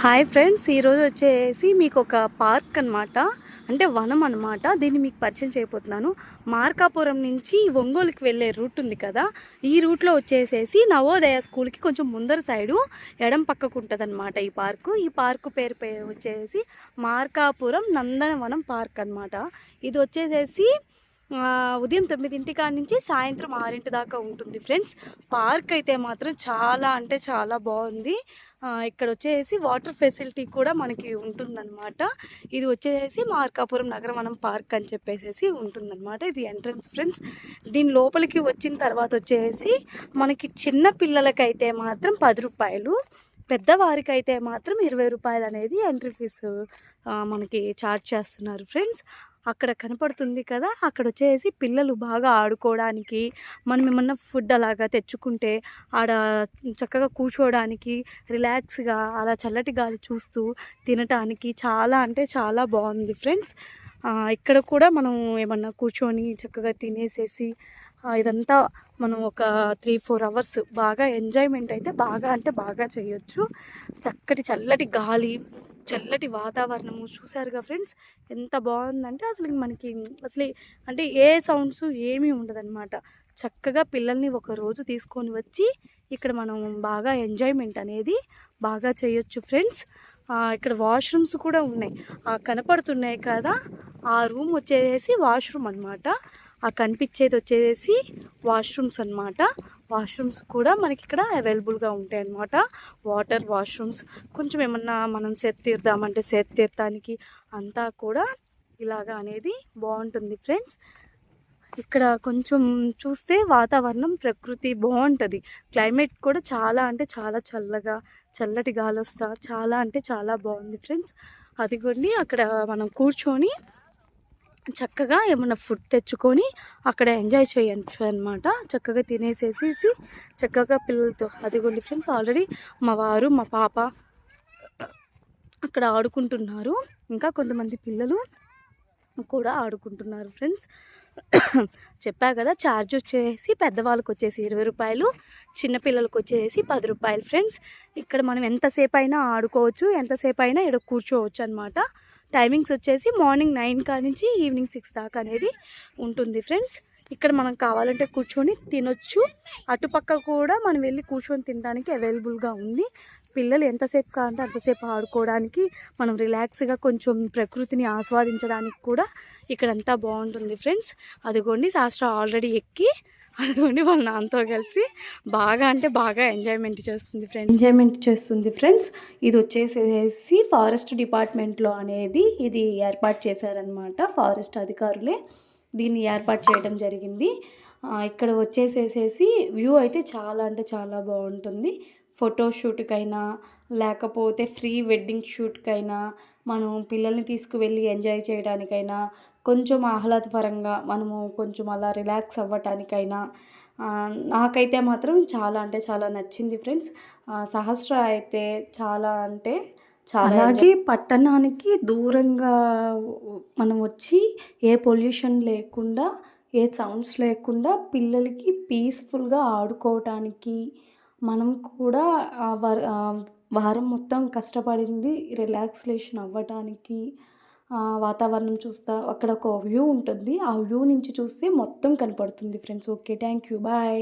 Hi friends, ఈరోజు వచ్చేసి మీకు ఒక పార్క్ అనమాట, అంటే వనం అనమాట. దీన్ని మీకు పరిచయం చేయబోతున్నాను. మార్కాపురం నుంచి ఒంగోలుకి వెళ్ళే రూట్ ఉంది కదా, ఈ రూట్లో వచ్చేసేసి నవోదయ స్కూల్కి కొంచెం ముందర సైడు ఎడం పక్కకు ఉంటుంది అనమాట ఈ పార్కు. ఈ పార్కు పేరు వచ్చేసి మార్కాపురం నందనవనం పార్క్ అనమాట. ఇది వచ్చేసేసి ఉదయం 9 నుంచి సాయంత్రం 6 దాకా ఉంటుంది ఫ్రెండ్స్. పార్క్ అయితే మాత్రం చాలా అంటే చాలా బాగుంది. ఇక్కడ వచ్చేసి వాటర్ ఫెసిలిటీ కూడా మనకి ఉంటుందన్నమాట. ఇది వచ్చేసి మార్కాపురం నగరవనం పార్క్ అని చెప్పేసి ఉంటుందన్నమాట. ఇది ఎంట్రన్స్ ఫ్రెండ్స్. దీని లోపలికి వచ్చిన తర్వాత వచ్చేసి మనకి చిన్న పిల్లలకైతే మాత్రం 10 రూపాయలు, పెద్దవారికి అయితే మాత్రం 20 రూపాయలు అనేది ఎంట్రీ ఫీజు మనకి ఛార్జ్ చేస్తున్నారు ఫ్రెండ్స్. అక్కడ కనపడుతుంది కదా, అక్కడ వచ్చేసి పిల్లలు బాగా ఆడుకోవడానికి, మనం ఏమన్నా ఫుడ్ అలాగా తెచ్చుకుంటే ఆడ చక్కగా కూర్చోవడానికి, రిలాక్స్గా అలా చల్లటి గాలి చూస్తూ తినటానికి చాలా అంటే చాలా బాగుంది ఫ్రెండ్స్. ఇక్కడ కూడా మనం ఏమన్నా కూర్చొని చక్కగా తినేసేసి ఇదంతా మనం ఒక 3-4 అవర్స్ బాగా ఎంజాయ్మెంట్ అయితే బాగా అంటే బాగా చేయొచ్చు. చక్కటి చల్లటి గాలి, చల్లటి వాతావరణము చూసారుగా ఫ్రెండ్స్, ఎంత బాగుందంటే అసలు మనకి అసలు అంటే ఏ సౌండ్స్ ఏమీ ఉండదన్నమాట. చక్కగా పిల్లల్ని ఒక రోజు తీసుకొని వచ్చి ఇక్కడ మనం బాగా ఎంజాయ్మెంట్ అనేది బాగా చేయొచ్చు ఫ్రెండ్స్. ఇక్కడ వాష్రూమ్స్ కూడా ఉన్నాయి, కనపడుతున్నాయి కదా, ఆ రూమ్ వచ్చేసి వాష్రూమ్ అనమాట. కనిపించేది వచ్చేసి వాష్రూమ్స్ అనమాట. వాష్రూమ్స్ కూడా మనకి ఇక్కడ అవైలబుల్గా ఉంటాయి అన్నమాట. వాటర్ వాష్రూమ్స్, కొంచెం ఏమన్నా మనం సేద తీర్దామంటే సేద తీర్థానికి అంతా కూడా ఇలాగా అనేది బాగుంటుంది ఫ్రెండ్స్. ఇక్కడ కొంచెం చూస్తే వాతావరణం ప్రకృతి బాగుంటుంది. క్లైమేట్ కూడా చాలా అంటే చాలా చల్లగా, చల్లటి గాలి వస్తా చాలా అంటే చాలా బాగుంది ఫ్రెండ్స్. అదిగోండి అక్కడ మనం కూర్చొని చక్కగా ఏమన్నా ఫుడ్ తెచ్చుకొని అక్కడ ఎంజాయ్ చేయొచ్చు అనమాట. చక్కగా తినేసేసి చక్కగా పిల్లలతో, అదిగోండి ఫ్రెండ్స్, ఆల్రెడీ మా వారు మా పాప అక్కడ ఆడుకుంటున్నారు. ఇంకా కొంతమంది పిల్లలు కూడా ఆడుకుంటున్నారు ఫ్రెండ్స్. చెప్పా కదా, ఛార్జ్ వచ్చేసి పెద్దవాళ్ళకి వచ్చేసి 20 రూపాయలు, చిన్నపిల్లలకు వచ్చేసి 10 రూపాయలు ఫ్రెండ్స్. ఇక్కడ మనం ఎంతసేపు అయినా ఆడుకోవచ్చు, ఎంతసేపు అయినా ఇక్కడ కూర్చోవచ్చు అనమాట. టైమింగ్స్ వచ్చేసి మార్నింగ్ 9 నుంచి ఈవినింగ్ 6 దాకా అనేది ఉంటుంది ఫ్రెండ్స్. ఇక్కడ మనం కావాలంటే కూర్చొని తినొచ్చు, అటుపక్క కూడా మనం వెళ్ళి కూర్చొని తినడానికి అవైలబుల్గా ఉంది. పిల్లలు ఎంతసేపు కావాలంటే అంతసేపు ఆడుకోవడానికి, మనం రిలాక్స్గా కొంచెం ప్రకృతిని ఆస్వాదించడానికి కూడా ఇక్కడంతా బాగుంటుంది ఫ్రెండ్స్. అదిగోండి శాస్త్ర ఆల్రెడీ ఎక్కి అదిగోండి వాళ్ళ నాన్నతో కలిసి బాగా అంటే బాగా ఎంజాయ్మెంట్ చేస్తుంది ఫ్రెండ్స్. ఇది వచ్చేసేసి ఫారెస్ట్ డిపార్ట్మెంట్లో అనేది ఇది ఏర్పాటు చేశారనమాట. ఫారెస్ట్ అధికారులే దీన్ని ఏర్పాటు చేయడం జరిగింది. ఇక్కడ వచ్చేసేసి వ్యూ అయితే చాలా అంటే చాలా బాగుంటుంది. ఫోటోషూట్కైనా లేకపోతే ప్రీ వెడ్డింగ్ షూట్కైనా, మనం పిల్లల్ని తీసుకువెళ్ళి ఎంజాయ్ చేయడానికైనా, కొంచెం ఆహ్లాదపరంగా మనము కొంచెం అలా రిలాక్స్ అవ్వటానికైనా నాకైతే మాత్రం చాలా అంటే చాలా నచ్చింది ఫ్రెండ్స్. సహస్ర అయితే చాలా అంటే చాలా. అలాగే పట్టణానికి దూరంగా మనం వచ్చి ఏ పొల్యూషన్ లేకుండా, ఏ సౌండ్స్ లేకుండా పిల్లలకి పీస్ఫుల్గా ఆడుకోవటానికి, మనం కూడా వారం మొత్తం కష్టపడింది రిలాక్సేషన్ అవ్వటానికి వాతావరణం చూస్తా అక్కడ ఒక వ్యూ ఉంటుంది. ఆ వ్యూ నుంచి చూస్తే మొత్తం కనపడుతుంది friends. Okay, thank you, bye.